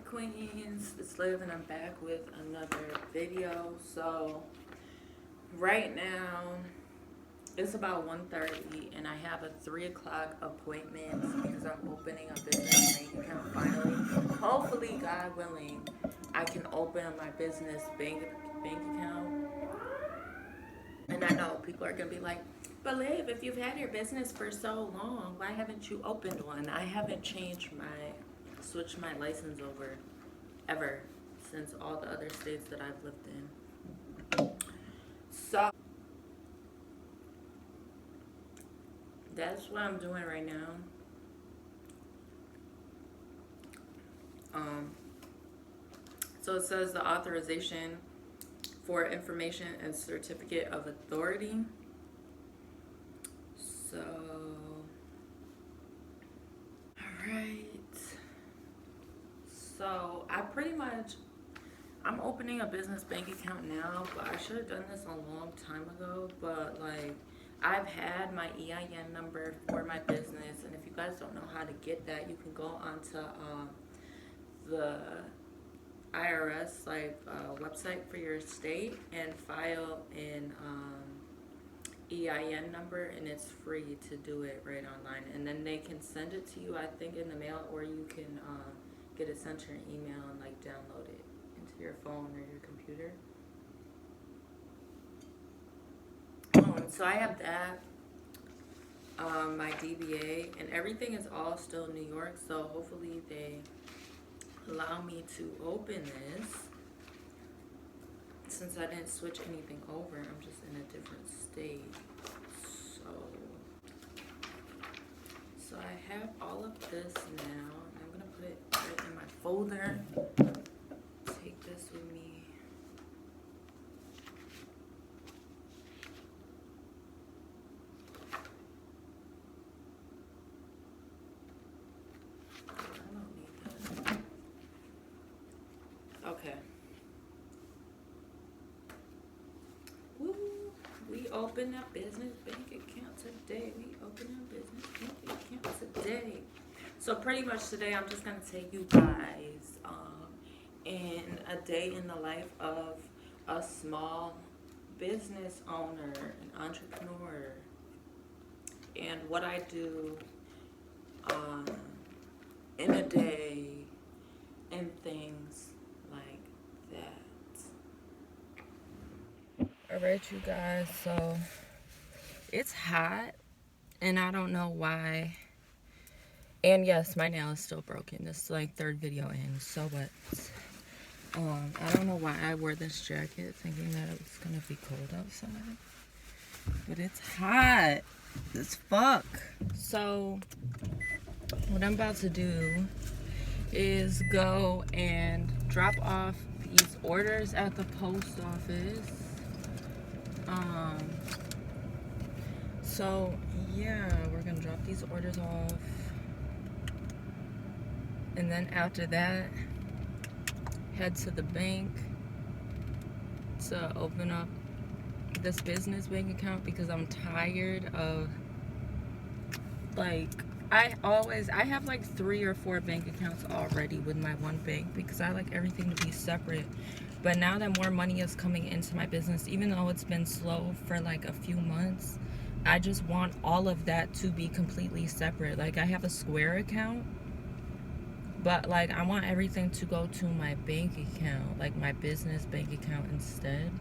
Queens, it's Liv, and I'm back with another video. So right now it's about 1:30 and I have a 3 o'clock appointment because I'm opening a business bank account finally. Hopefully, God willing, I can open my business bank account. And I know people are gonna be like, but Liv, if you've had your business for so long, why haven't you opened one? I haven't switched my license over ever since all the other states that I've lived in. So that's what I'm doing right now. Um, so it says the authorization for information and certificate of authority. So, all right. So I'm opening a business bank account now, but I should have done this a long time ago. But like, I've had my EIN number for my business, and if you guys don't know how to get that, you can go onto the IRS website for your state and file an EIN number, and it's free to do it right online. And then they can send it to you, I think, in the mail, or you can get it sent to your email and like download it into your phone or your computer. And so I have that, my DBA, and everything is all still New York. So hopefully they allow me to open this. Since I didn't switch anything over, I'm just in a different state. So I have all of this now. I'm gonna put it right in my folder. Take this with me. I don't need that. Okay. Woo! We open a business bank account today. So pretty much today, I'm just gonna take you guys in a day in the life of a small business owner, an entrepreneur, and what I do in a day and things like that. All right, you guys. So it's hot, and I don't know why. And yes, my nail is still broken. This is like third video in. So what? I don't know why I wore this jacket thinking that it was gonna be cold outside, but it's hot as fuck. So what I'm about to do is go and drop off these orders at the post office. So yeah, we're gonna drop these orders off, and then after that, head to the bank to open up this business bank account because I'm tired of I have like 3 or 4 bank accounts already with my one bank because I like everything to be separate. But now that more money is coming into my business, even though it's been slow for like a few months, I just want all of that to be completely separate. Like I have a Square account, but like I want everything to go to my bank account, like my business bank account instead.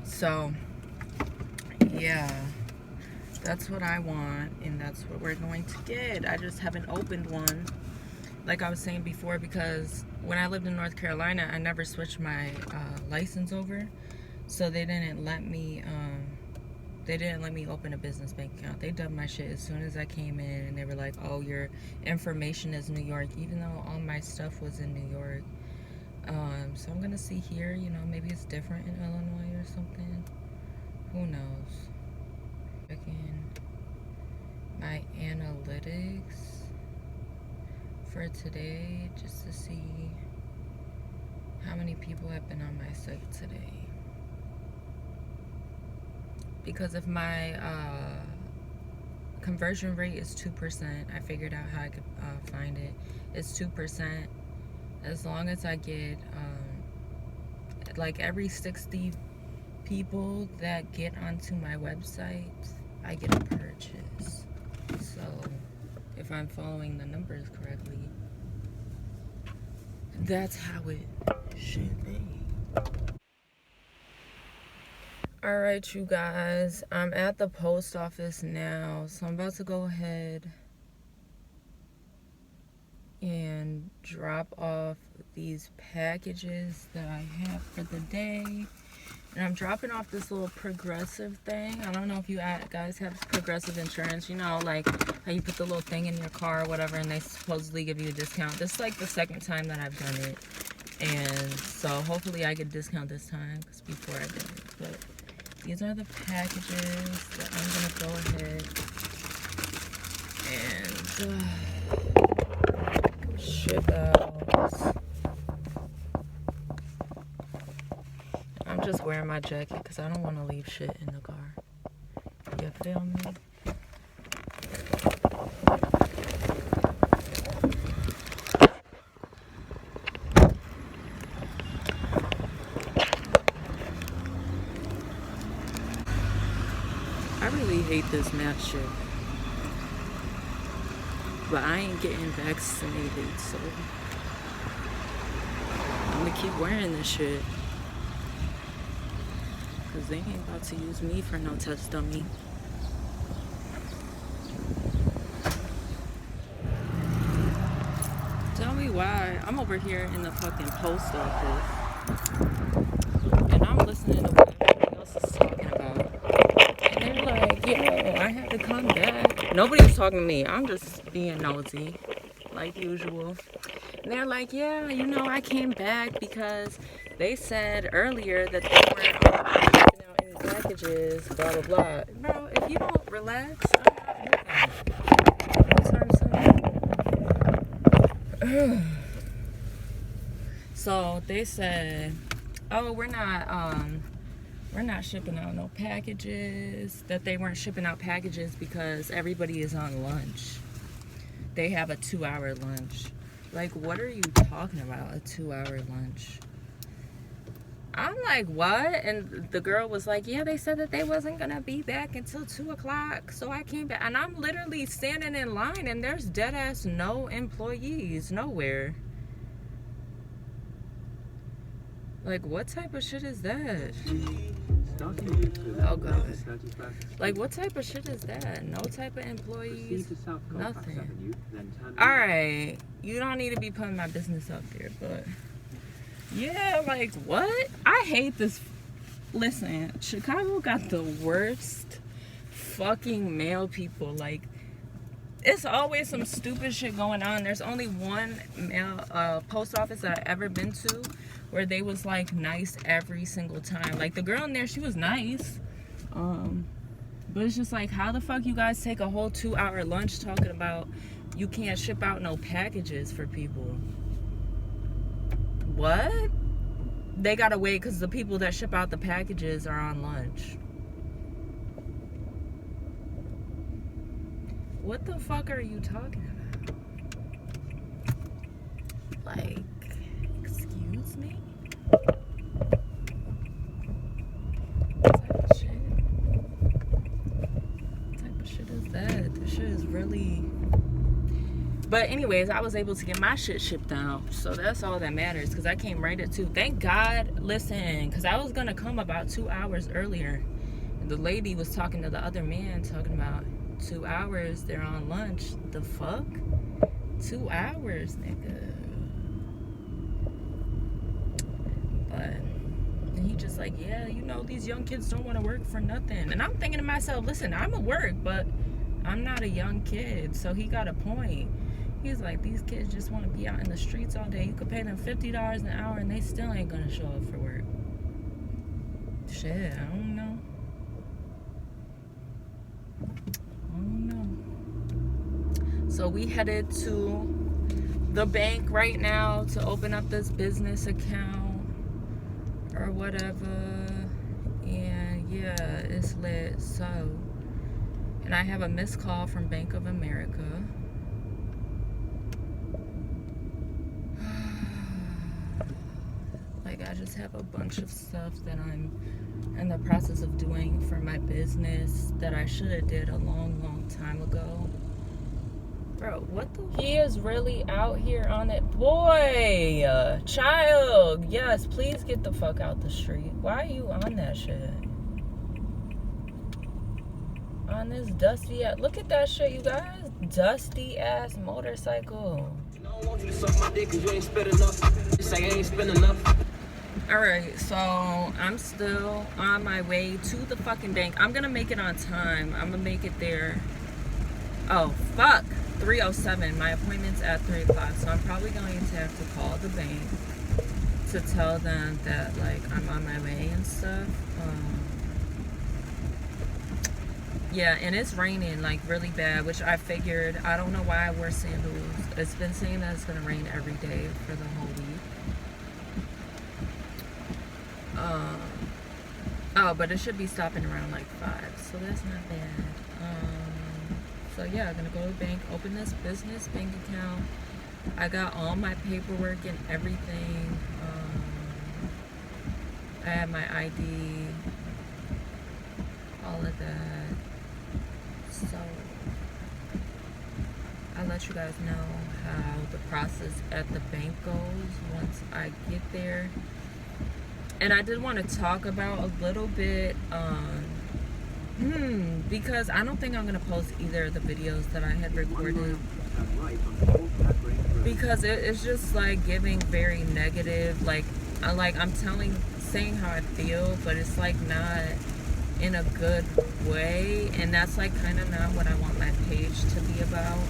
So yeah, that's what I want, and that's what we're going to get. I just haven't opened one, like I was saying before, because when I lived in North Carolina, I never switched my license over, so they didn't let me open a business bank account. They dubbed my shit as soon as I came in, and they were like, oh, your information is New York, even though all my stuff was in New York. So I'm gonna see here, you know, maybe it's different in Illinois or something. Who knows? Checking my analytics for today just to see how many people have been on my site today. Because if my conversion rate is 2%. I figured out how I could find it. It's 2%. As long as I get like every 60 people that get onto my website, I get a purchase. So if I'm following the numbers correctly, that's how it should be. Alright, you guys, I'm at the post office now, so I'm about to go ahead and drop off these packages that I have for the day. And I'm dropping off this little Progressive thing. I don't know if you guys have Progressive insurance. You know, like how you put the little thing in your car or whatever, and they supposedly give you a discount. This is like the second time that I've done it. And so hopefully I get a discount this time, because before I didn't. But these are the packages that I'm going to go ahead and ship out. I'm just wearing my jacket because I don't want to leave shit in the car. You feel me? I really hate this mask shit. But I ain't getting vaccinated, so I'm gonna keep wearing this shit. Cause they ain't about to use me for no test dummy. Tell me why I'm over here in the fucking post office and I'm listening to what everybody else is talking about. And they're like, yo, I had to come back. Nobody's talking to me. I'm just being nosy, like usual. And they're like, yeah, you know, I came back because they said earlier that they weren't shipping out any packages, blah, blah, blah. Bro, if you don't relax, I'm not moving. That's what I'm saying. So they said, oh, we're not shipping out no packages, that they weren't shipping out packages because everybody is on lunch. They have a 2-hour lunch. Like, what are you talking about, a 2-hour lunch? I'm like, what? And the girl was like, yeah, they said that they wasn't gonna be back until 2 o'clock, so I came back. And I'm literally standing in line and there's dead ass no employees nowhere. Like, what type of shit is that? Oh god. Like, what type of shit is that? No type of employees? Nothing. Alright, you don't need to be putting my business up there, but yeah, like, what? I hate this. Listen, Chicago got the worst fucking mail people. Like, it's always some stupid shit going on. There's only one post office that I've ever been to where they was like nice every single time. Like, the girl in there, she was nice. But it's just like, how the fuck you guys take a whole 2-hour lunch talking about you can't ship out no packages for people? What? They gotta wait because the people that ship out the packages are on lunch. What the fuck are you talking about? Like, excuse me? What type of shit? What type of shit is that? This shit is really... But anyways, I was able to get my shit shipped out. So that's all that matters, because I came right at 2. Thank God. Listen, because I was going to come about 2 hours earlier. And the lady was talking to the other man, talking about 2 hours, they're on lunch. The fuck? 2 hours, nigga. But and he just like, yeah, you know, these young kids don't want to work for nothing. And I'm thinking to myself, listen, I'm at work, but I'm not a young kid. So he got a point. He's like, these kids just want to be out in the streets all day. You could pay them $50 an hour and they still ain't gonna show up for work. Shit, I don't know. So we headed to the bank right now to open up this business account or whatever. And yeah, it's lit. So And I have a missed call from Bank of America. Like, I just have a bunch of stuff that I'm in the process of doing for my business that I should have did a long time ago. Bro, what the? He is really out here on it. Boy, child, yes, please get the fuck out the street. Why are you on that shit? On this dusty ass, look at that shit, you guys. Dusty ass motorcycle. Alright, so I'm still on my way to the fucking bank. I'm gonna make it on time. I'm gonna make it there. Oh, fuck. 3:07. My appointment's at 3 o'clock. So I'm probably going to have to call the bank to tell them that, like, I'm on my way and stuff. Yeah, and it's raining, like, really bad, which I figured. I don't know why I wear sandals. It's been saying that it's going to rain every day for the whole week. Oh, but it should be stopping around, like, 5. So that's not bad. So yeah, I'm gonna go to the bank, open this business bank account. I got all my paperwork and everything. I have my ID, all of that. So I'll let you guys know how the process at the bank goes once I get there. And I did want to talk about a little bit because I don't think I'm gonna post either of the videos that I had recorded, because it's just like giving very negative, like I'm saying how I feel, but it's like not in a good way, and that's like kind of not what I want my page to be about.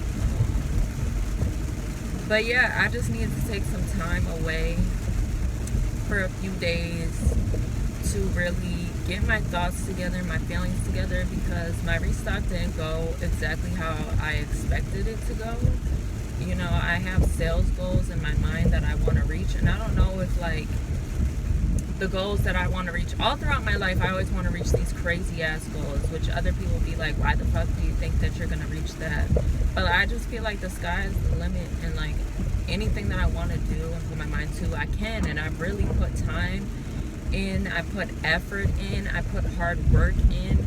But yeah, I just needed to take some time away for a few days to really get my thoughts together, my feelings together, because my restock didn't go exactly how I expected it to go. You know, I have sales goals in my mind that I want to reach, and I don't know if, like, the goals that I want to reach, all throughout my life, I always want to reach these crazy ass goals, which other people be like, why the fuck do you think that you're going to reach that? But I just feel like the sky is the limit, and like anything that I want to do and put my mind to, I can. And I've really put time in, I put effort in, I put hard work in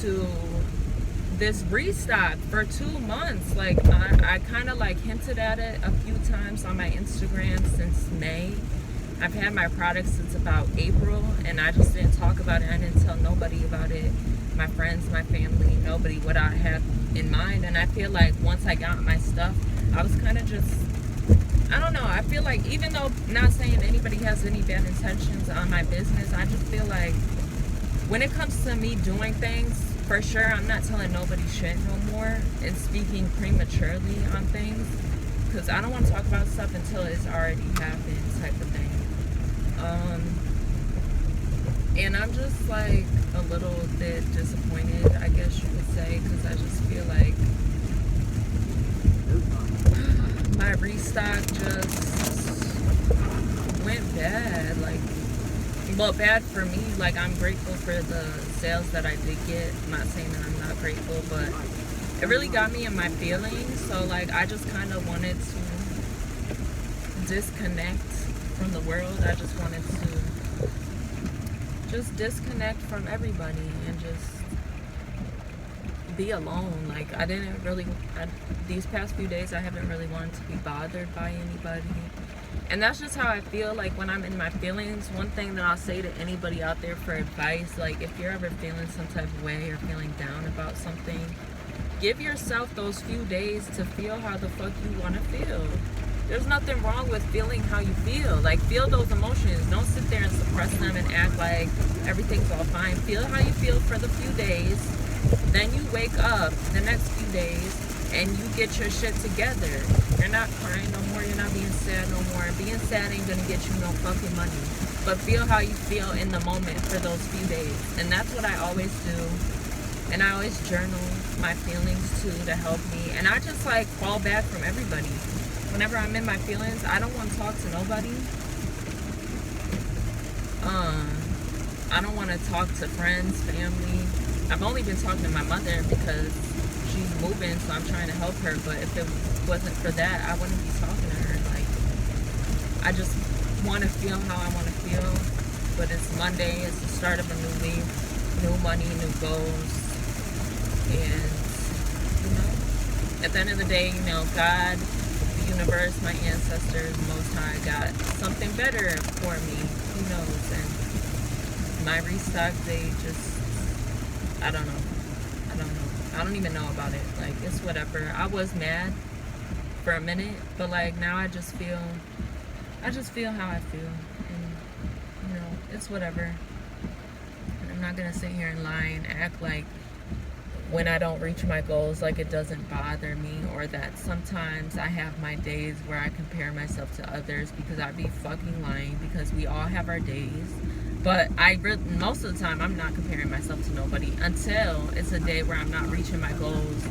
to this restock for 2 months. Like I kind of like hinted at it a few times on my Instagram since May. I've had my products since about April, and I just didn't talk about it. I didn't tell nobody about it, my friends, my family, nobody, what I had in mind. And I feel like once I got my stuff, I was kind of just, I don't know, I feel like, even though not saying anybody has any bad intentions on my business, I just feel like when it comes to me doing things, for sure, I'm not telling nobody shit no more and speaking prematurely on things, because I don't want to talk about stuff until it's already happened, type of thing. And I'm just like a little bit disappointed, I guess you could say, because I just feel like my restock just went bad. Like, well, bad for me. Like, I'm grateful for the sales that I did get. I'm not saying that I'm not grateful, but it really got me in my feelings. So like, I just kind of wanted to disconnect from the world. I just wanted to just disconnect from everybody and just be alone. Like, I didn't really, these past few days, I haven't really wanted to be bothered by anybody. And that's just how I feel like when I'm in my feelings. One thing that I'll say to anybody out there for advice, like, if you're ever feeling some type of way or feeling down about something, give yourself those few days to feel how the fuck you want to feel. There's nothing wrong with feeling how you feel. Like, feel those emotions. Don't sit there and suppress them and act like everything's all fine. Feel how you feel for the few days. Then you wake up the next few days and you get your shit together. You're not crying no more. You're not being sad no more. Being sad ain't gonna get you no fucking money. But feel how you feel in the moment for those few days. And that's what I always do. And I always journal my feelings too to help me. And I just like fall back from everybody. Whenever I'm in my feelings, I don't want to talk to nobody. I don't want to talk to friends, family. I've only been talking to my mother because she's moving, so I'm trying to help her. But if it wasn't for that, I wouldn't be talking to her. Like, I just want to feel how I want to feel. But it's Monday. It's the start of a new week. New money, new goals. And, you know, at the end of the day, you know, God, the universe, my ancestors, Most High, got something better for me. Who knows? And my restock, they just, I don't know. I don't even know about it. Like, it's whatever. I was mad for a minute, but like now I just feel how I feel. And, you know, it's whatever. And I'm not gonna sit here and lie and act like when I don't reach my goals, like it doesn't bother me, or that sometimes I have my days where I compare myself to others, because I'd be fucking lying, because we all have our days. But most of the time, I'm not comparing myself to nobody until it's a day where I'm not reaching my goals.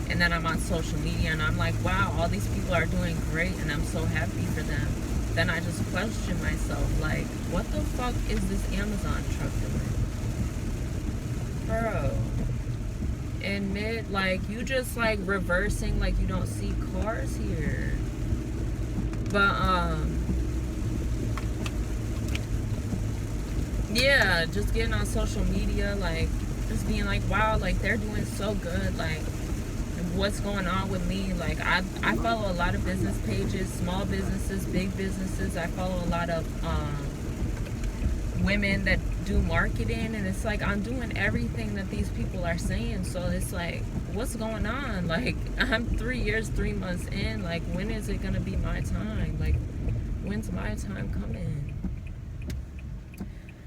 And then I'm on social media and I'm like, wow, all these people are doing great and I'm so happy for them. Then I just question myself, like, what the fuck is this Amazon truck doing? Bro. Admit, like, you just, like, reversing like you don't see cars here. But, yeah, just getting on social media, like, just being like, wow, like, they're doing so good, like, what's going on with me? Like, I follow a lot of business pages, small businesses, big businesses. I follow a lot of women that do marketing, and it's like I'm doing everything that these people are saying. So it's like, what's going on? Like, I'm 3 years, 3 months in. Like, when is it gonna be my time? Like, when's my time coming?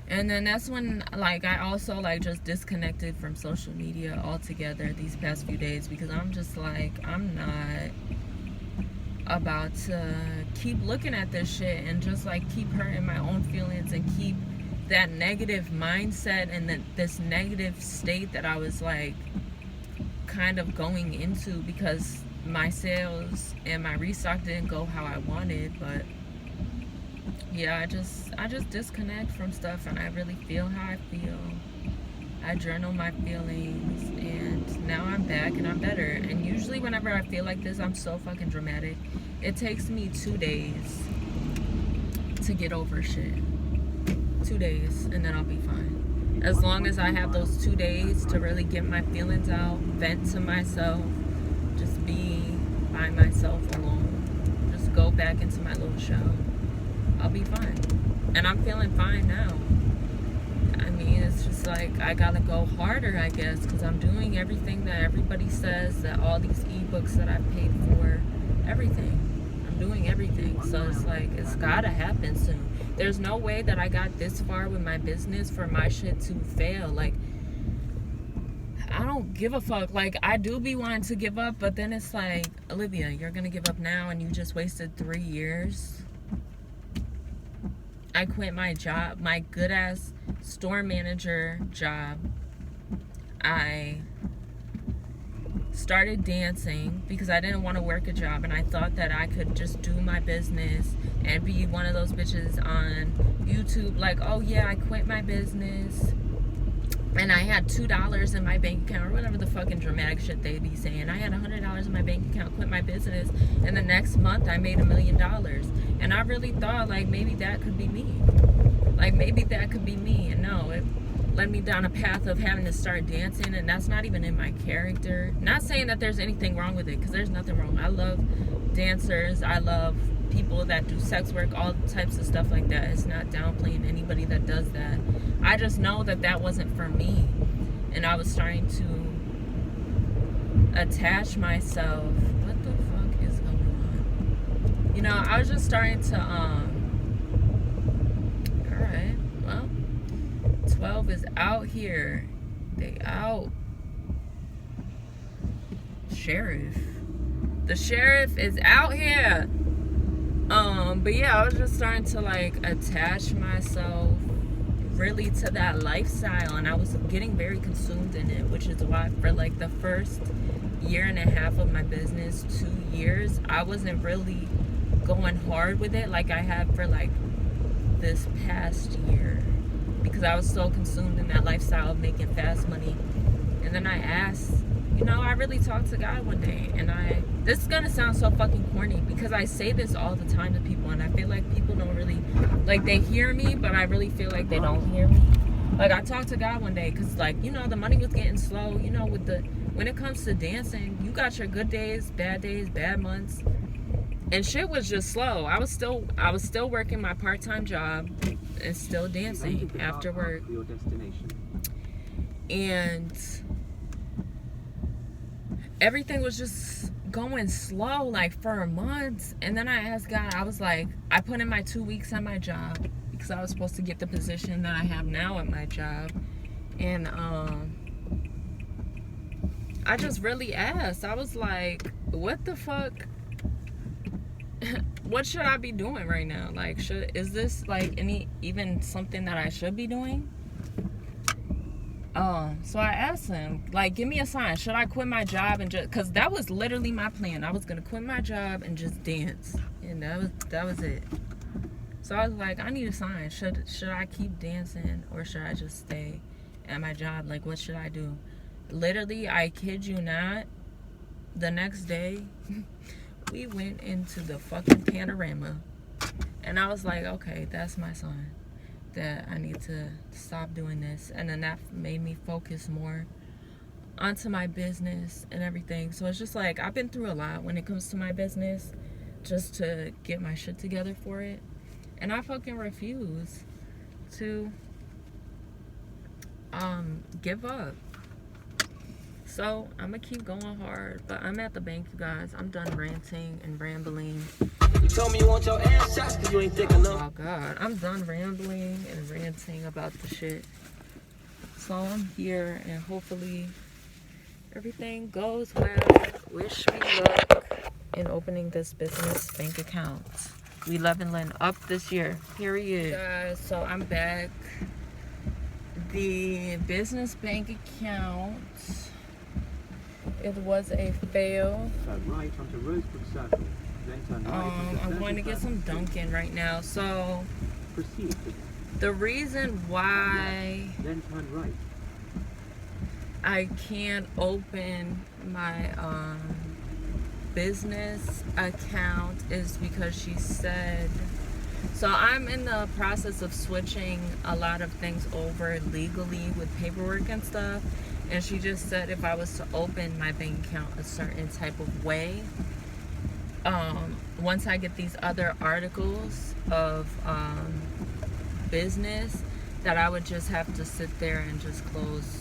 And then that's when, like, I also, like, just disconnected from social media altogether these past few days, because I'm just like, I'm not about to keep looking at this shit and just, like, keep hurting my own feelings and keep that negative mindset and this negative state that I was, like, kind of going into, because my sales and my restock didn't go how I wanted. But yeah, I just disconnect from stuff, and I really feel how I feel. I journal my feelings, and now I'm back and I'm better. And usually whenever I feel like this, I'm so fucking dramatic. It takes me 2 days to get over shit. 2 days, and then I'll be fine. As long as I have those 2 days to really get my feelings out, vent to myself, just be by myself alone, just go back into my little shell, I'll be fine. And I'm feeling fine now. I mean, it's just like, I gotta go harder, I guess, because I'm doing everything that everybody says, that all these ebooks that I've paid for, everything. I'm doing everything. So it's like, it's gotta happen soon. There's no way that I got this far with my business for my shit to fail. Like, I don't give a fuck. Like, I do be wanting to give up, but then it's like, Olivia, you're gonna give up now and you just wasted 3 years. I quit my job, my good-ass store manager job. I started dancing because I didn't want to work a job, and I thought that I could just do my business and be one of those bitches on YouTube, like, oh yeah, I quit my business and I had $2 in my bank account, or whatever the fucking dramatic shit they be saying. I had $100 in my bank account, quit my business, and the next month I made $1 million. And I really thought, like, maybe that could be me. Like, maybe that could be me. And no, it led me down a path of having to start dancing, and that's not even in my character. Not saying that there's anything wrong with it, because there's nothing wrong. I love dancers. I love people that do sex work, all types of stuff like that. It's not downplaying anybody that does that. I just know that that wasn't for me, and I was starting to attach myself. What the fuck is going on? You know, I was just starting to alright, well, 12 is out here. They out. Sheriff. The sheriff is out here. But yeah, I was just starting to, like, attach myself really to that lifestyle, and I was getting very consumed in it, which is why for like the first 1.5 years of my business, 2 years, I wasn't really going hard with it like I have for like this past year, because I was so consumed in that lifestyle of making fast money And then I asked, you know, I really talked to God one day, and this is gonna sound so fucking corny because I say this all the time to people, and I feel like people don't really, like, they hear me, but I really feel like they don't hear me. Like, I talked to God one day because, like, you know, the money was getting slow. You know, when it comes to dancing, you got your good days, bad months, and shit was just slow. I was still working my part-time job and still dancing after work. And everything was just going slow, like, for months. And then I asked God, I was like, I put in my 2 weeks on my job because I was supposed to get the position that I have now at my job. And I just really asked. I was like, what the fuck? What should I be doing right now? Like, is this like even something that I should be doing? So I asked him, like, give me a sign. Should I quit my job and just, cause that was literally my plan. I was gonna quit my job and just dance, and that was it. So I was like, I need a sign. Should I keep dancing or should I just stay at my job? Like, what should I do? Literally, I kid you not, the next day, we went into the fucking Panorama, and I was like, okay, that's my sign that I need to stop doing this. And then that made me focus more onto my business and everything. So it's just like, I've been through a lot when it comes to my business, just to get my shit together for it. And I fucking refuse to give up. So I'm gonna keep going hard, but I'm at the bank, you guys. I'm done ranting and rambling. You told me you want your ass shots because you ain't thick enough. Oh God, I'm done rambling and ranting about the shit. So I'm here, and hopefully everything goes well. Wish me luck in opening this business bank account. We love and learn up this year, period. Guys, so I'm back. The business bank account, it was a fail. Turn right onto Rosebrook Circle. Then turn right I'm going to get some Dunkin' right now. So Proceed. the reason why Then turn right. I can't open my business account is because she said, so I'm in the process of switching a lot of things over legally with paperwork and stuff, and she just said if I was to open my bank account a certain type of way, once I get these other articles of business, that I would just have to sit there and just close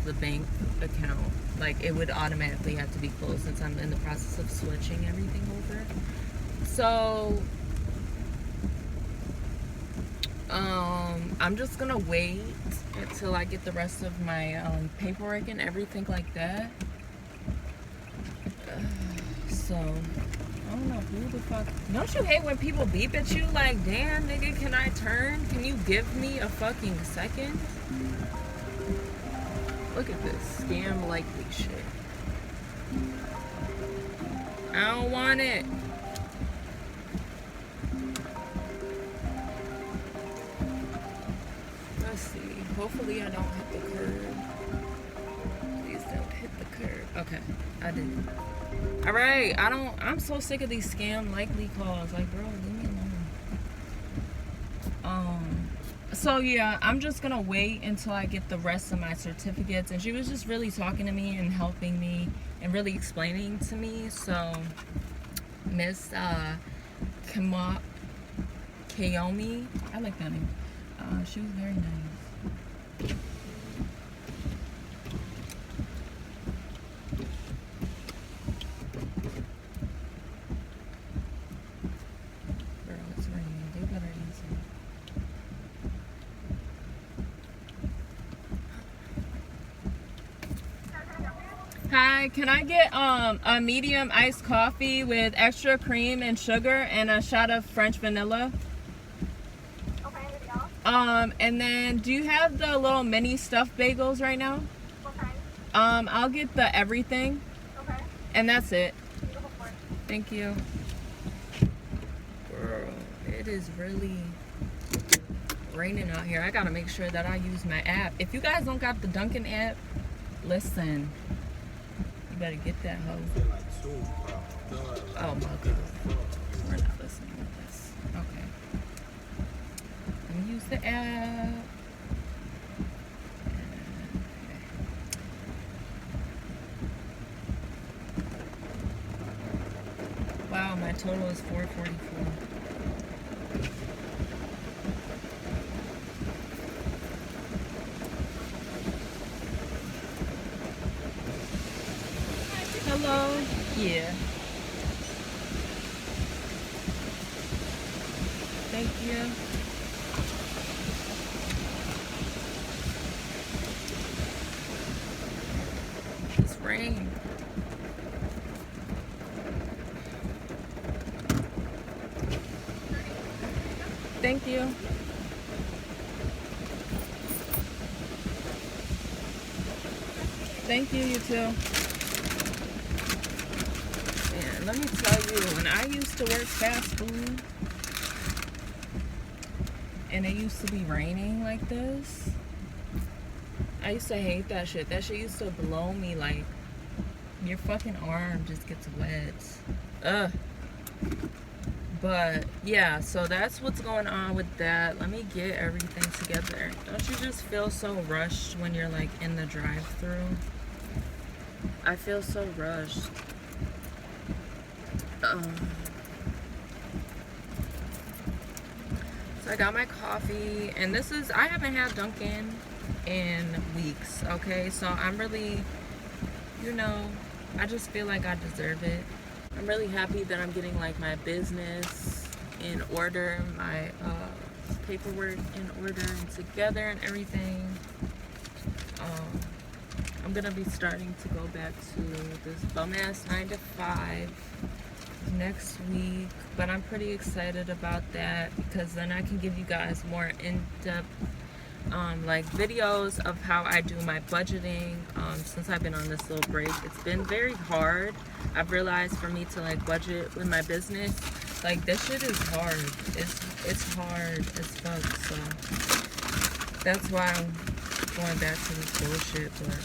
the bank account. Like, it would automatically have to be closed since I'm in the process of switching everything over. So I'm just gonna wait until I get the rest of my paperwork and everything like that. So I don't know who the fuck. Don't you hate when people beep at you like, damn nigga, can I turn? Can you give me a fucking second? Look at this scam likely shit. I don't want it. Let's see. Hopefully I don't hit the curb. Please don't hit the curb. Okay, I did. Alright, I'm so sick of these scam likely calls. Like, bro, leave me alone. So yeah, I'm just gonna wait until I get the rest of my certificates. And she was just really talking to me and helping me and really explaining to me. So Miss Kayomi, I like that name. She was very nice. Girl, it's raining. They better answer. Hi, can I get a medium iced coffee with extra cream and sugar and a shot of French vanilla? Okay, anything else? And then do you have the little mini stuffed bagels right now? What kind? I'll get the everything. Okay. And that's it. Beautiful for it. Thank you. Girl, it is really raining out here. I gotta make sure that I use my app. If you guys don't got the Dunkin' app, listen, you better get that hoe. Oh my god, we're not listening to this. Okay, let me use the app. Wow, my total is 444. Hello? Yeah. Thank you. It's rain. Thank you. Thank you, you too. And let me tell you, when I used to work fast food and it used to be raining like this, I used to hate that shit. That shit used to blow me, like your fucking arm just gets wet. Ugh. But yeah, so that's what's going on with that. Let me get everything together. Don't you just feel so rushed when you're like in the drive-thru? I feel so rushed. So I got my coffee, and this is, I haven't had Dunkin' in weeks, okay? So I'm really, you know, I just feel like I deserve it. I'm really happy that I'm getting like my business in order, my paperwork in order and together and everything. I'm gonna be starting to go back to this bum-ass 9 to 5 next week, but I'm pretty excited about that because then I can give you guys more in-depth like videos of how I do my budgeting since I've been on this little break. It's been very hard. I've realized for me to like budget with my business, like this shit is hard. It's hard as fuck, so that's why I'm going back to this bullshit. But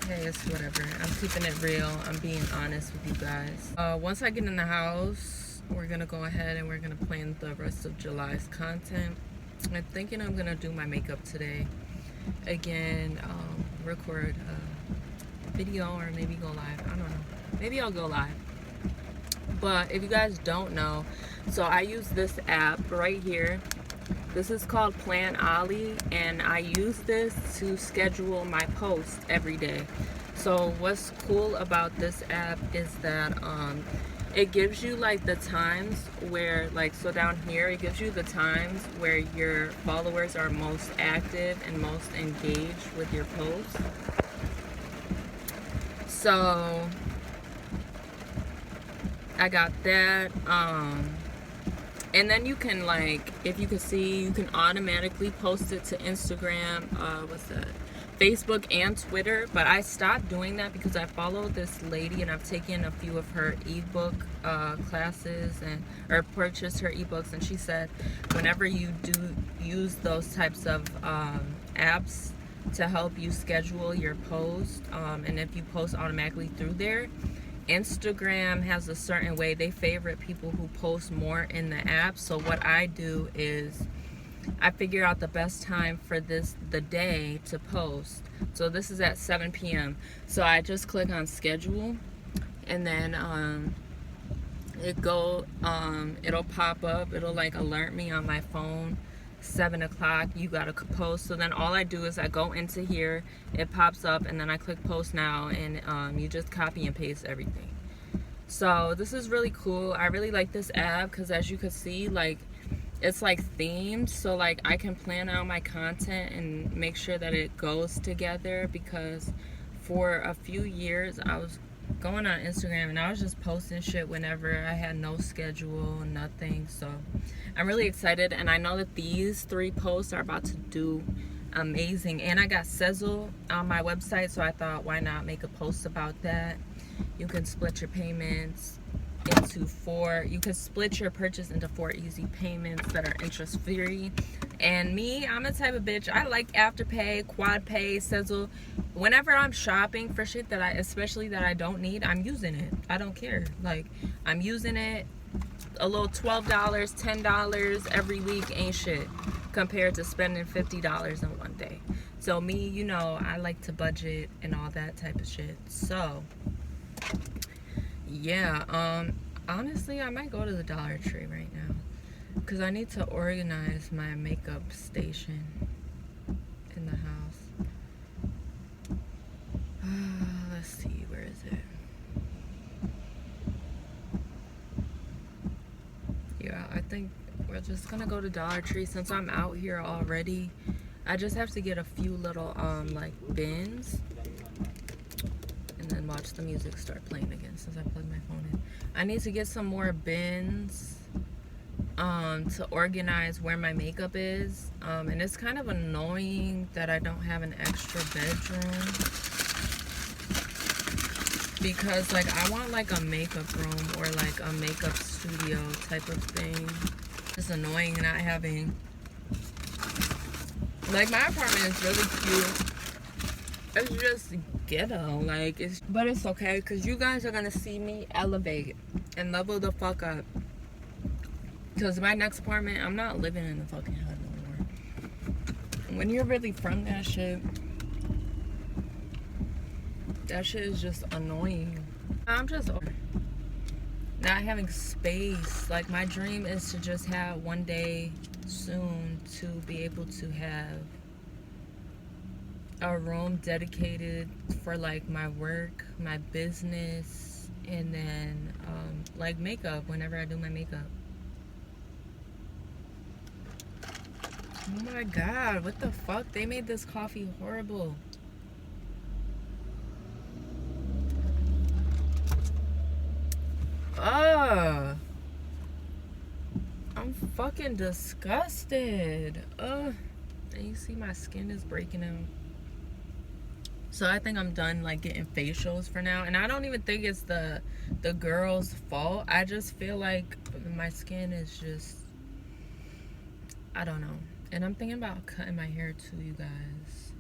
hey, it's whatever. I'm keeping it real. I'm being honest with you guys. Once I get in the house, we're gonna go ahead and we're gonna plan the rest of July's content. I'm thinking I'm gonna do my makeup today again, record a video or maybe go live. I don't know, maybe I'll go live. But if you guys don't know, so I use this app right here. This is called Plan Ollie, and I use this to schedule my posts every day. So what's cool about this app is that it gives you like the times where, like, so down here it gives you the times where your followers are most active and most engaged with your posts. So I got that. And then you can, like, if you can see, you can automatically post it to Instagram, Facebook and Twitter. But I stopped doing that because I follow this lady and I've taken a few of her ebook classes or purchased her ebooks, and she said whenever you do use those types of apps to help you schedule your post, and if you post automatically through there, Instagram has a certain way they favorite people who post more in the app. So what I do is I figure out the best time for the day to post. So this is at 7 p.m. So I just click on schedule, and then it'll pop up. It'll like alert me on my phone. 7 o'clock, you gotta post. So then all I do is I go into here, it pops up, and then I click post now, and you just copy and paste everything. So this is really cool. I really like this app because, as you can see, like, it's like themed, so like I can plan out my content and make sure that it goes together, because for a few years I was going on Instagram and I was just posting shit whenever I had no schedule, nothing. So I'm really excited, and I know that these 3 posts are about to do amazing. And I got Sezzle on my website, so I thought, why not make a post about that? You can split your payments into 4, you can split your purchase into 4 easy payments that are interest free, And me, I'm a type of bitch. I like Afterpay, QuadPay, Sizzle. Whenever I'm shopping for shit that especially that I don't need, I'm using it. I don't care. Like, I'm using it. A little $12, $10 every week ain't shit compared to spending $50 in one day. So me, you know, I like to budget and all that type of shit. So yeah, honestly, I might go to the Dollar Tree right now because I need to organize my makeup station in the house. Let's see, where is it? Yeah, I think we're just gonna go to Dollar Tree since I'm out here already. I just have to get a few little like bins and then watch the music start playing again since I plugged my phone in. I need to get some more bins to organize where my makeup is, and it's kind of annoying that I don't have an extra bedroom because like I want like a makeup room or like a makeup studio type of thing. It's annoying not having, like, my apartment is really cute. It's just ghetto, like, but it's okay because you guys are gonna see me elevate and level the fuck up. Because my next apartment, I'm not living in the fucking hood no more. When you're really from that shit is just annoying. I'm just not having space. Like, my dream is to just have one day soon to be able to have a room dedicated for like my work, my business, and then like makeup whenever I do my makeup. Oh my god, what the fuck? They made this coffee horrible. Ugh. I'm fucking disgusted. Ugh. And you see my skin is breaking out. So I think I'm done like getting facials for now. And I don't even think it's the girl's fault. I just feel like my skin is just, I don't know. And I'm thinking about cutting my hair too, you guys.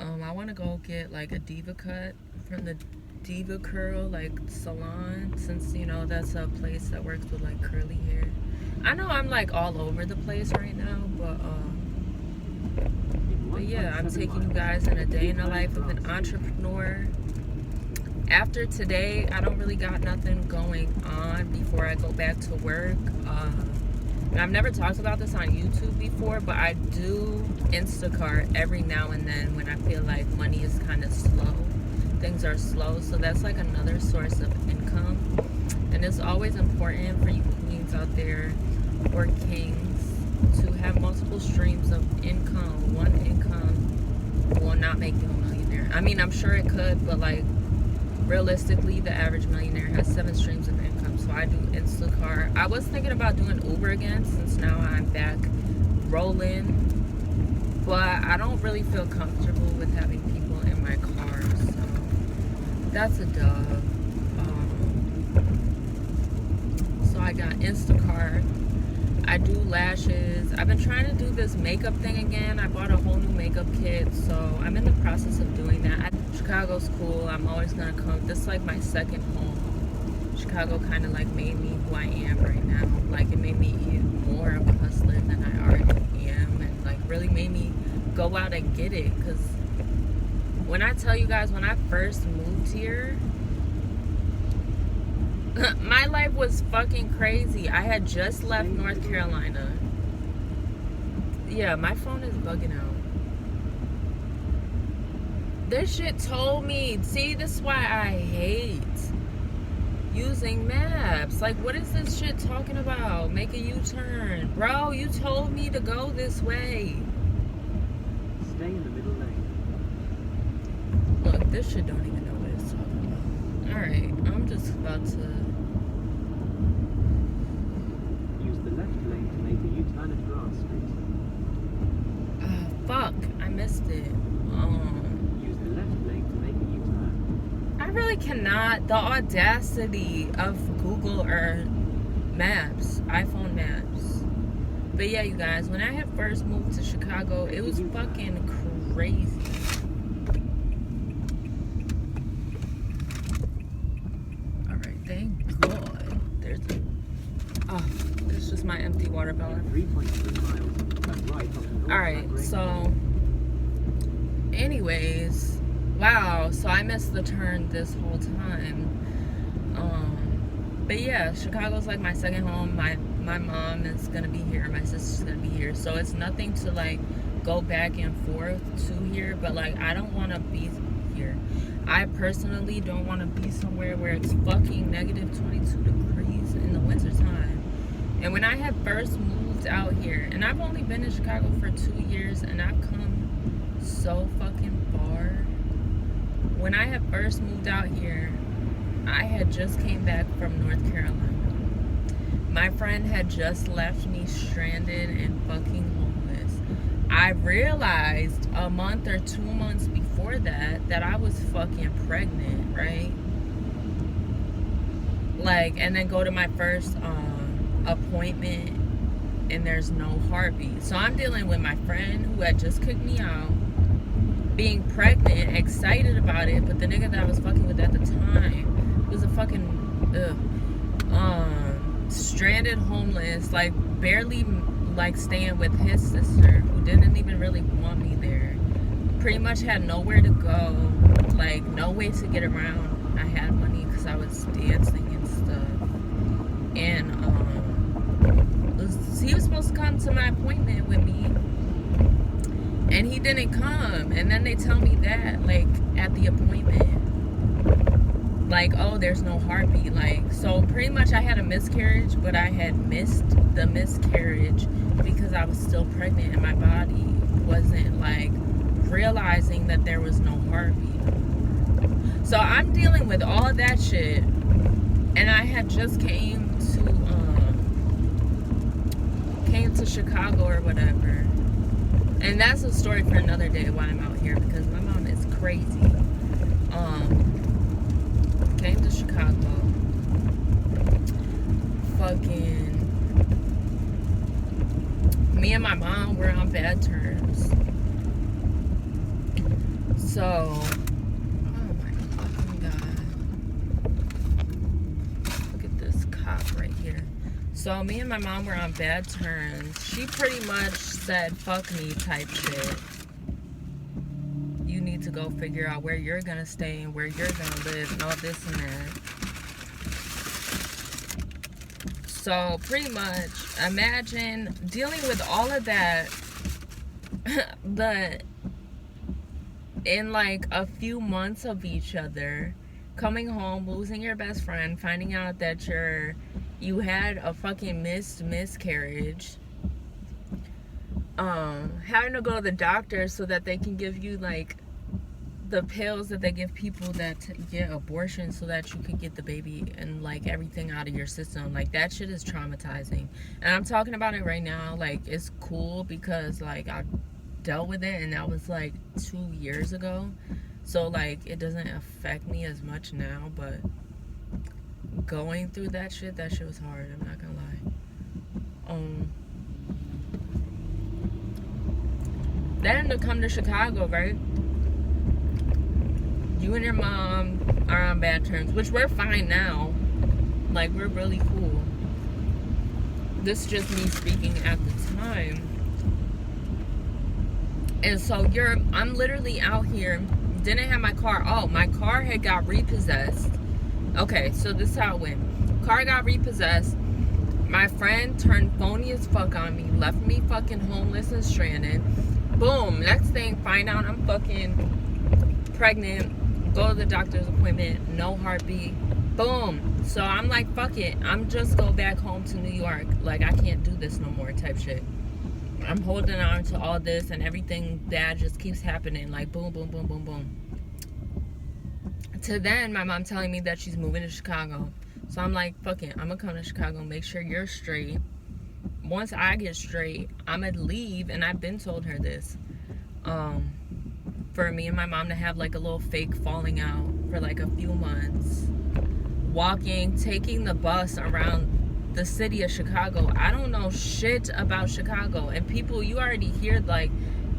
I want to go get like a diva cut from the Diva Curl like salon, since you know that's a place that works with like curly hair. I know I'm like all over the place right now, but yeah, I'm taking you guys in a day in the life of an entrepreneur. After today, I don't really got nothing going on before I go back to work. And I've never talked about this on YouTube before, but I do Instacart every now and then when I feel like money is kind of slow. Things are slow, so that's like another source of income. And it's always important for you queens out there or kings to have multiple streams of income. One income will not make you a millionaire. I mean, I'm sure it could, but like realistically, the average millionaire has 7 streams of income. So I do Instacart. I was thinking about doing Uber again since now I'm back rolling, but I don't really feel comfortable with having people in my car, so that's a dub. So I got Instacart. I do lashes. I've been trying to do this makeup thing again. I bought a whole new makeup kit, so I'm in the process of doing that. Chicago's cool. I'm always gonna come. This is like my second home. Chicago kind of like made me who I am right now. Like, it made me even more of a hustler than I already am, and like really made me go out and get it. Because when I tell you guys, when I first moved here, my life was fucking crazy. I had just left North Carolina. Yeah, my phone is bugging out. This shit told me. See, this is why I hate using maps. Like, what is this shit talking about? Make a U-turn. Bro, you told me to go this way. Stay in the middle lane. Look, this shit don't even know what it's talking about. Alright, I'm just about to... Use the left lane to make a U-turn at Grass Street. Fuck, I missed it. Use the left lane to make a U-turn. I really cannot. The audacity of Google or Maps, iPhone Maps. But yeah, you guys, when I had first moved to Chicago, it was fucking crazy. Alright, thank God. There's just my empty water bottle. 3.3 miles. Turn right onto North Alright, Grand so anyways, wow, so I missed the turn this whole time. But yeah, Chicago's like my second home. My mom is gonna be here, my sister's gonna be here, so it's nothing to like go back and forth to here, but like I don't want to be here. I personally don't want to be somewhere where it's fucking negative 22 degrees in the winter time. And when I had first moved out here, and I've only been in Chicago for 2 years, and I've come so fucking far. When I had first moved out here, I had just came back from North Carolina. My friend had just left me stranded and fucking homeless. I realized a month or 2 months before that I was fucking pregnant, right? Like, and then go to my first appointment and there's no heartbeat. So I'm dealing with my friend who had just kicked me out, being pregnant, excited about it, but the nigga that I was fucking with at the time was a fucking stranded homeless, like barely like staying with his sister, who didn't even really want me there. Pretty much had nowhere to go, like no way to get around. I had money because I was dancing and stuff, and he was supposed to come to my appointment with me, and he didn't come. And then they tell me that, like, at the appointment, like, oh, there's no heartbeat. Like, so pretty much I had a miscarriage, but I had missed the miscarriage because I was still pregnant and my body wasn't like realizing that there was no heartbeat. So I'm dealing with all that shit, and I had just came to Chicago or whatever. And that's a story for another day why I'm out here, because my mom is crazy. Came to Chicago. Fucking me and my mom were on bad terms. So, oh my fucking God. Look at this cop right here. So me and my mom were on bad terms. She pretty much said fuck me type shit. You need to go figure out where you're gonna stay and where you're gonna live and all this and that. So pretty much imagine dealing with all of that but in like a few months of each other, coming home, losing your best friend, finding out that you had a fucking miscarriage, having to go to the doctor so that they can give you like the pills that they give people that get abortions so that you can get the baby and like everything out of your system. Like that shit is traumatizing, and I'm talking about it right now. Like it's cool because like I dealt with it, and that was like 2 years ago, so like it doesn't affect me as much now. But going through that shit was hard, I'm not gonna lie. Then to come to Chicago, right? You and your mom are on bad terms, which we're fine now. Like, we're really cool. This is just me speaking at the time. And so I'm literally out here, didn't have my car. Oh, my car had got repossessed. Okay, so this is how it went. Car got repossessed. My friend turned phony as fuck on me, left me fucking homeless and stranded. Boom, next thing, find out I'm fucking pregnant, go to the doctor's appointment, no heartbeat. Boom. So I'm like, fuck it, I'm just go back home to New York. Like, I can't do this no more type shit. I'm holding on to all this, and everything bad just keeps happening. Like, boom, boom, boom, boom, boom. To then, my mom telling me that she's moving to Chicago. So I'm like, fuck it, I'm gonna come to Chicago, make sure you're straight. Once I get straight, I'm gonna leave, and I've been told her this. For me and my mom to have like a little fake falling out for like a few months. Walking, taking the bus around the city of Chicago. I don't know shit about Chicago. And people, you already hear like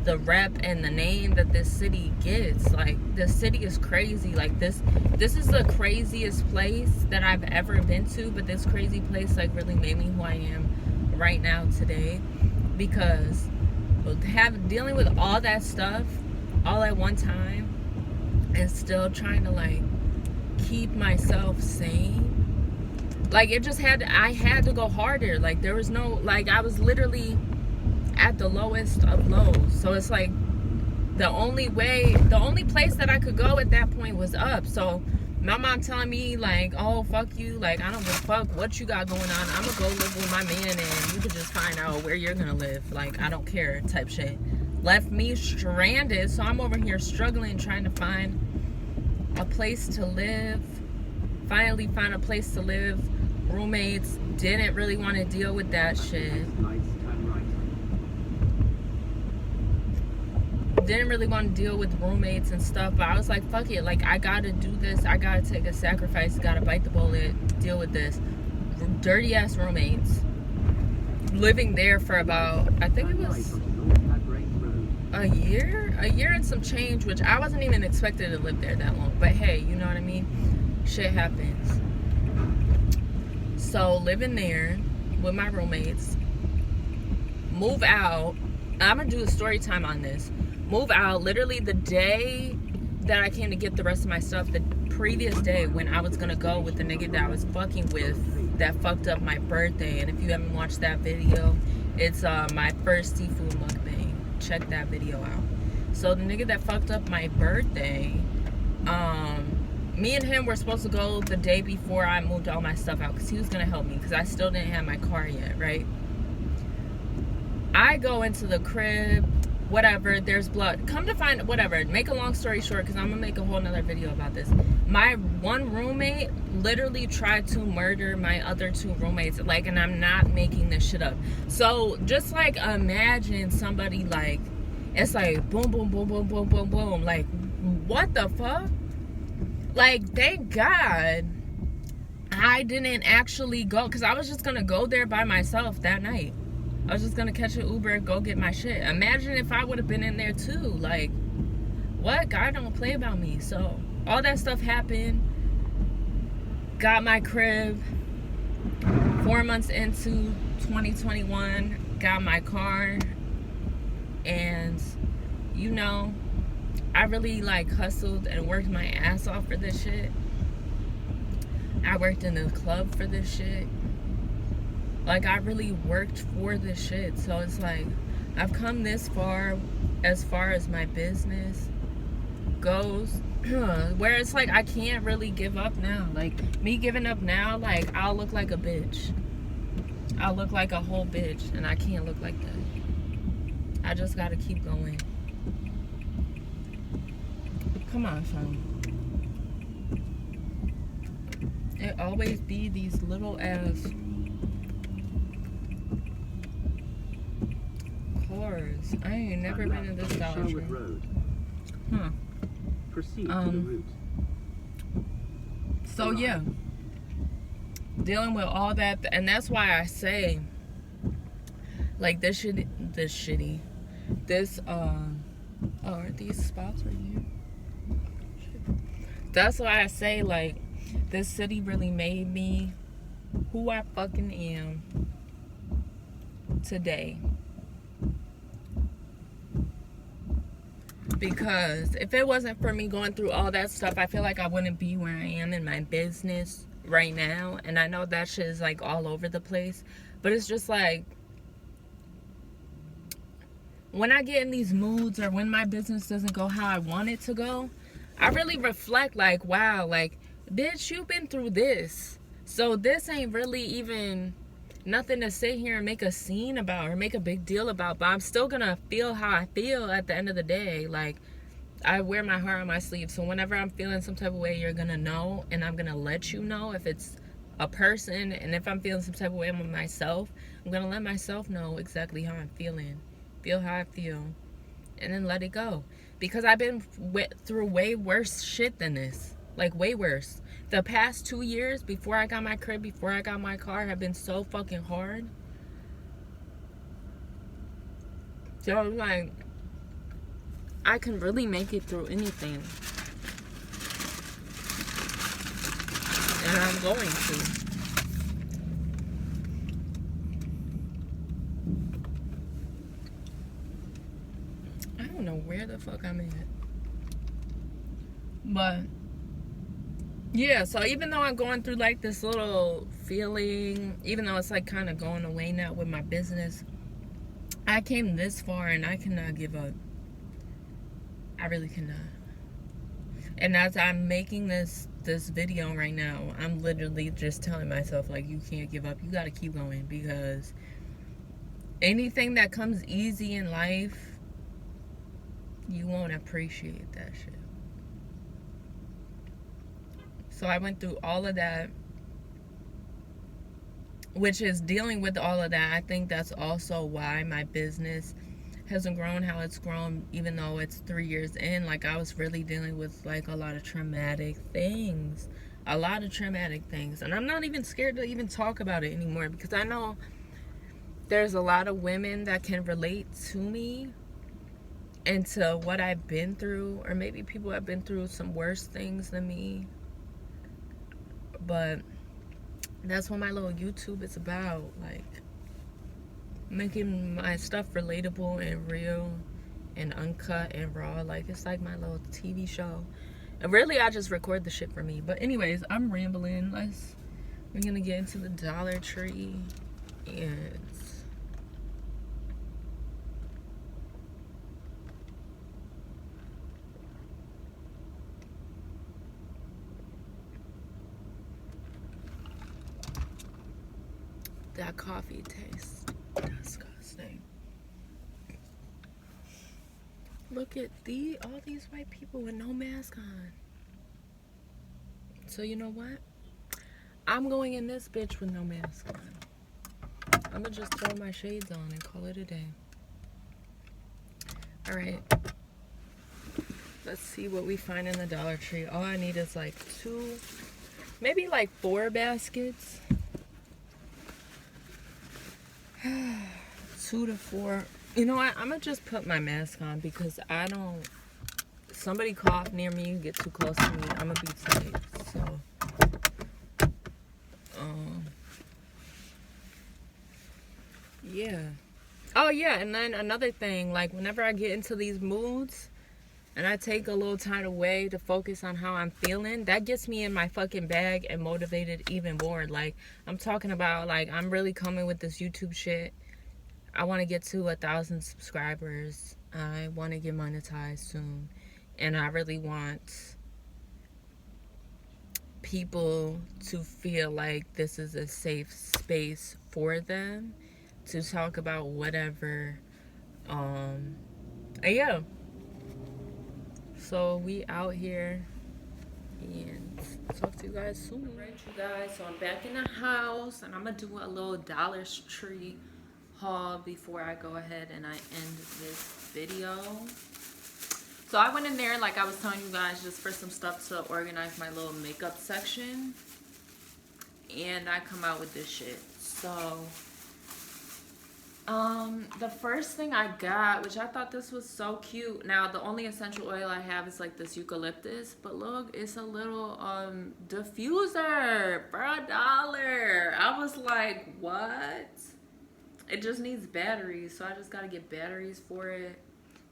the rep and the name that this city gets. Like, this city is crazy. Like, this is the craziest place that I've ever been to. But this crazy place like really made me who I am right now today, because dealing with all that stuff all at one time and still trying to like keep myself sane. Like, it just I had to go harder. Like, there was no, like, I was literally at the lowest of lows. So it's like the only place that I could go at that point was up. So my mom telling me like, oh, fuck you, like, I don't give a fuck what you got going on, I'm gonna go live with my man and you could just find out where you're gonna live, like, I don't care type shit. Left me stranded. So I'm over here struggling, trying to find a place to live. Finally found a place to live. Roommates didn't really want to deal with that shit. Didn't really want to deal with roommates and stuff, but I was like, fuck it, like, I gotta do this, I gotta take a sacrifice, gotta bite the bullet, deal with this. Dirty ass roommates, living there for about, I think it was a year and some change, which I wasn't even expected to live there that long, but hey, you know what I mean, shit happens. So living there with my roommates, move out. I'm gonna do a story time on this. Move out literally the day that I came to get the rest of my stuff, the previous day when I was gonna go with the nigga that I was fucking with that fucked up my birthday. And if you haven't watched that video, it's my first seafood mukbang. Check that video out. So the nigga that fucked up my birthday, me and him were supposed to go the day before I moved all my stuff out, because he was gonna help me, because I still didn't have my car yet, right? I go into the crib, whatever, there's blood. Come to find, whatever, make a long story short, because I'm gonna make a whole nother video about this. My one roommate literally tried to murder my other two roommates, like, and I'm not making this shit up. So just like imagine somebody like, it's like boom, boom, boom, boom, boom, boom, boom. Like, what the fuck? Like, thank God I didn't actually go, because I was just gonna go there by myself that night. I was just gonna catch an Uber and go get my shit. Imagine if I would have been in there too. Like, what? God don't play about me. So all that stuff happened. Got my crib. 4 months into 2021, got my car. And you know, I really like hustled and worked my ass off for this shit. I worked in the club for this shit. Like, I really worked for this shit. So it's like, I've come this far as my business goes, where it's like, I can't really give up now. Like, me giving up now, like, I'll look like a bitch. I'll look like a whole bitch, and I can't look like that. I just gotta keep going. Come on, son. It always be these little ass cars. I ain't never been in this Dollar Tree. Huh. Proceed to the route. So yeah, dealing with all that, and that's why I say, like, this are these spots right here? That's why I say, like, this city really made me who I fucking am today. Because if it wasn't for me going through all that stuff, I feel like I wouldn't be where I am in my business right now. And I know that shit is like all over the place, but it's just like, when I get in these moods or when my business doesn't go how I want it to go, I really reflect like, wow, like, bitch, you've been through this. So this ain't really even nothing to sit here and make a scene about or make a big deal about, but I'm still gonna feel how I feel at the end of the day. Like, I wear my heart on my sleeve, so whenever I'm feeling some type of way, you're gonna know, and I'm gonna let you know if it's a person. And if I'm feeling some type of way with myself, I'm gonna let myself know exactly how I'm feeling, feel how I feel, and then let it go. Because I've been through way worse shit than this, like way worse. The past 2 years before I got my crib, before I got my car, have been so fucking hard. So like, I can really make it through anything. And I'm going to. I don't know where the fuck I'm at. But yeah, so even though I'm going through like this little feeling, even though it's like kind of going away now with my business, I came this far and I cannot give up. I really cannot. And as I'm making this video right now, I'm literally just telling myself, like, you can't give up. You got to keep going, because anything that comes easy in life, you won't appreciate that shit. So I went through all of that, which is dealing with all of that. I think that's also why my business hasn't grown how it's grown, even though it's 3 years in. Like, I was really dealing with like a lot of traumatic things. And I'm not even scared to even talk about it anymore, because I know there's a lot of women that can relate to me and to what I've been through, or maybe people have been through some worse things than me. But that's what my little YouTube is about, like making my stuff relatable and real and uncut and raw. Like, it's like my little TV show. And really, I just record the shit for me. But anyways, I'm rambling. We're gonna get into the Dollar Tree. And that coffee tastes disgusting. Look at all these white people with no mask on. So you know what? I'm going in this bitch with no mask on. I'm gonna just throw my shades on and call it a day. Alright. Let's see what we find in the Dollar Tree. All I need is like 2, maybe like 4 baskets. 2 to 4. You know what? I'm gonna just put my mask on, because I don't. Somebody cough near me, get too close to me, I'm gonna be safe. So, yeah. Oh yeah, and then another thing, like whenever I get into these moods and I take a little time away to focus on how I'm feeling, that gets me in my fucking bag and motivated even more. Like, I'm talking about, like, I'm really coming with this YouTube shit. I want to get to 1,000 subscribers. I want to get monetized soon. And I really want people to feel like this is a safe space for them to talk about whatever. Yeah. So we out here, and talk to you guys soon. Alright, you guys, so I'm back in the house, and I'm gonna do a little Dollar Tree haul before I go ahead and I end this video. So I went in there, like I was telling you guys, just for some stuff to organize my little makeup section, and I come out with this shit. So the first thing I got, which I thought this was so cute. Now, the only essential oil I have is like this eucalyptus, but look, it's a little diffuser for $1. I was like, what? It just needs batteries, so I just gotta get batteries for it.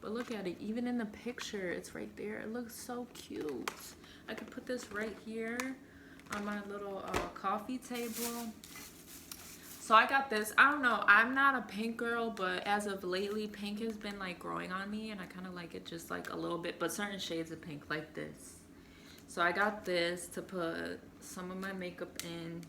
But look at it, even in the picture, it's right there. It looks so cute. I could put this right here on my little coffee table. So I got this. I don't know, I'm not a pink girl, but as of lately, pink has been like growing on me, and I kind of like it just like a little bit, but certain shades of pink, like this. So I got this to put some of my makeup in.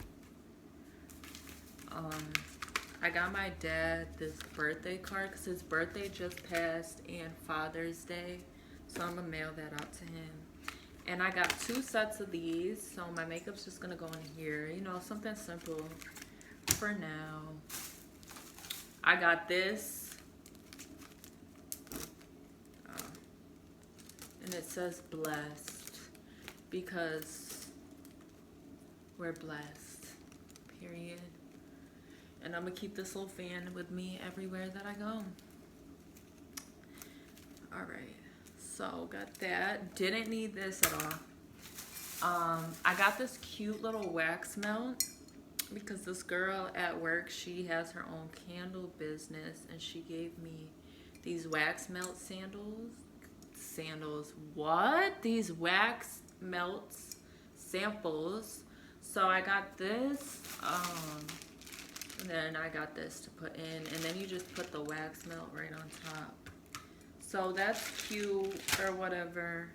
I got my dad this birthday card because his birthday just passed and Father's Day, so I'm gonna mail that out to him. And I got 2 sets of these, so my makeup's just gonna go in here, you know, something simple for now. I got this, and it says blessed, because We're blessed. Period. And I'm gonna keep this little fan with me everywhere that I go. Alright. So got that. Didn't need this at all. I got this cute little wax melt because this girl at work, she has her own candle business, and she gave me these wax melt sandals. What? These wax melts samples. So I got this, and then I got this to put in, and then you just put the wax melt right on top. So that's cute or whatever.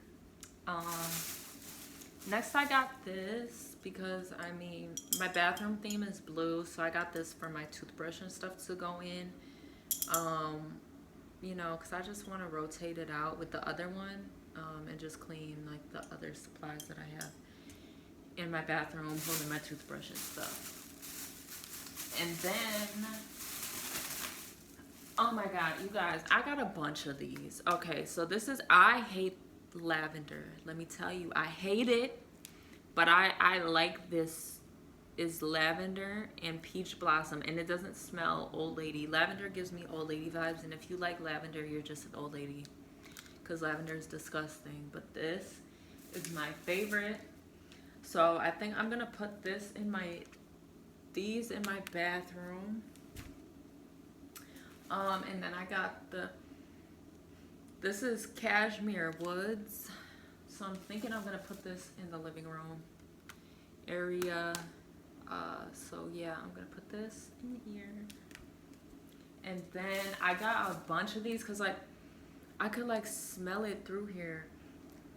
Next I got this because, I mean, my bathroom theme is blue, so I got this for my toothbrush and stuff to go in. You know, because I just want to rotate it out with the other one, and just clean like the other supplies that I have in my bathroom, holding my toothbrush and stuff. And then, oh my god, you guys, I got a bunch of these. Okay, so this is, I hate lavender. Let me tell you, I hate it, but I like this. Is lavender and peach blossom, and it doesn't smell old lady. Lavender gives me old lady vibes, and if you like lavender, you're just an old lady, because lavender is disgusting. But this is my favorite, so I think I'm gonna put these in my bathroom. And then I got this is cashmere woods, so I'm thinking I'm gonna put this in the living room area. So yeah, I'm gonna put this in here. And then I got a bunch of these because like I could like smell it through here.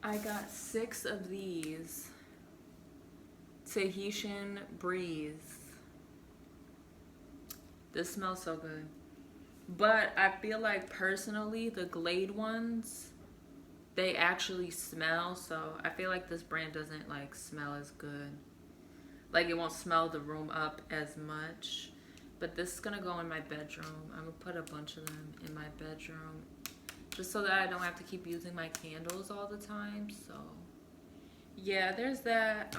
I got 6 of these Tahitian Breeze. This smells so good. But I feel like personally the Glade ones, they actually smell, so I feel like this brand doesn't like smell as good. Like it won't smell the room up as much. But this is gonna go in my bedroom. I'm gonna put a bunch of them in my bedroom just so that I don't have to keep using my candles all the time. So yeah, there's that.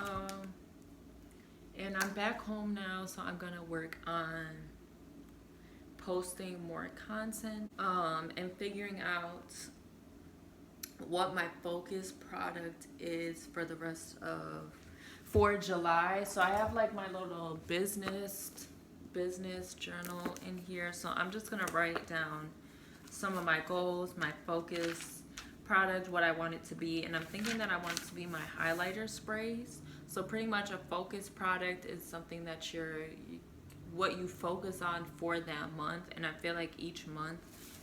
And I'm back home now, so I'm gonna work on posting more content, and figuring out what my focus product is for the rest of for July. So I have like my little business journal in here, so I'm just gonna write down some of my goals, my focus product, what I want it to be. And I'm thinking that I want it to be my highlighter sprays. So pretty much a focus product is something that what you focus on for that month. And I feel like each month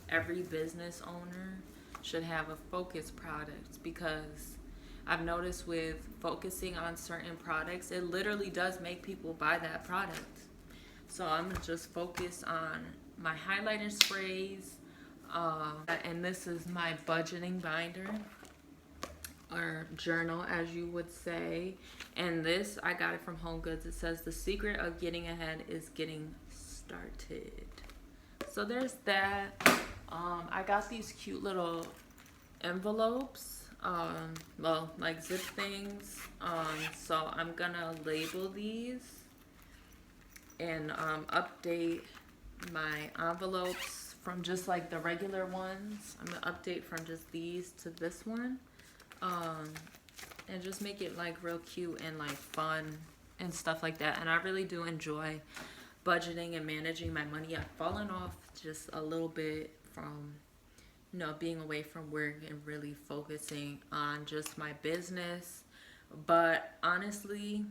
every business owner should have a focus product, because I've noticed with focusing on certain products, it literally does make people buy that product. So I'm gonna just focus on my highlighter sprays, and this is my budgeting binder or journal, as you would say. And this, I got it from Home Goods. It says the secret of getting ahead is getting started. So there's that. I got these cute little envelopes, well, like zip things. So I'm gonna label these and update my envelopes from just like the regular ones. I'm gonna update from just these to this one, and just make it like real cute and like fun and stuff like that. And I really do enjoy budgeting and managing my money. I've fallen off just a little bit from, you know, being away from work and really focusing on just my business. But honestly,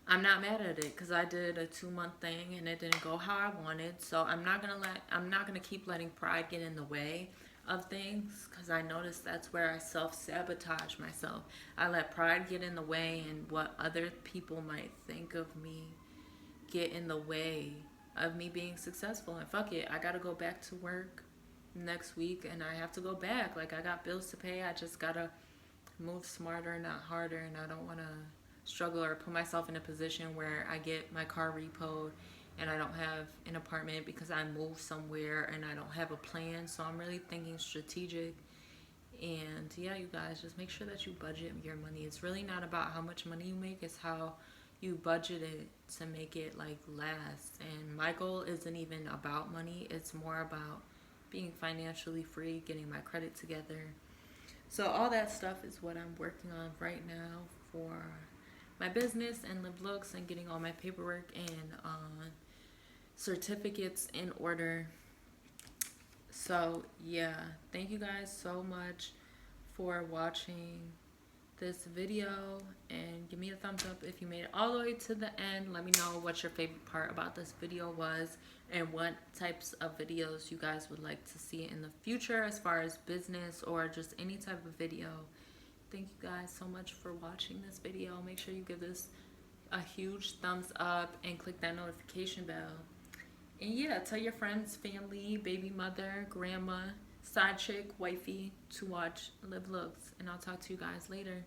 I'm not mad at it, because I did a 2-month thing and it didn't go how I wanted. So I'm not gonna keep letting pride get in the way of things, because I noticed that's where I self-sabotage myself. I let pride get in the way, and what other people might think of me get in the way of me being successful. And fuck it, I gotta go back to work next week, and I have to go back. Like, I got bills to pay. I just gotta move smarter, not harder. And I don't want to struggle or put myself in a position where I get my car repoed and I don't have an apartment because I moved somewhere and I don't have a plan. So I'm really thinking strategic And yeah, you guys, just make sure that you budget your money. It's really not about how much money you make, it's how you budget it to make it like last. And my goal isn't even about money, it's more about being financially free, getting my credit together. So all that stuff is what I'm working on right now for my business and Live Looks, and getting all my paperwork and certificates in order. So yeah, thank you guys so much for watching this video, and give me a thumbs up if you made it all the way to the end. Let me know what your favorite part about this video was and what types of videos you guys would like to see in the future as far as business or just any type of video. Thank you guys so much for watching this video. Make sure you give this a huge thumbs up and click that notification bell. And yeah, tell your friends, family, baby mother, grandma, side chick, wifey to watch Live Looks. And I'll talk to you guys later.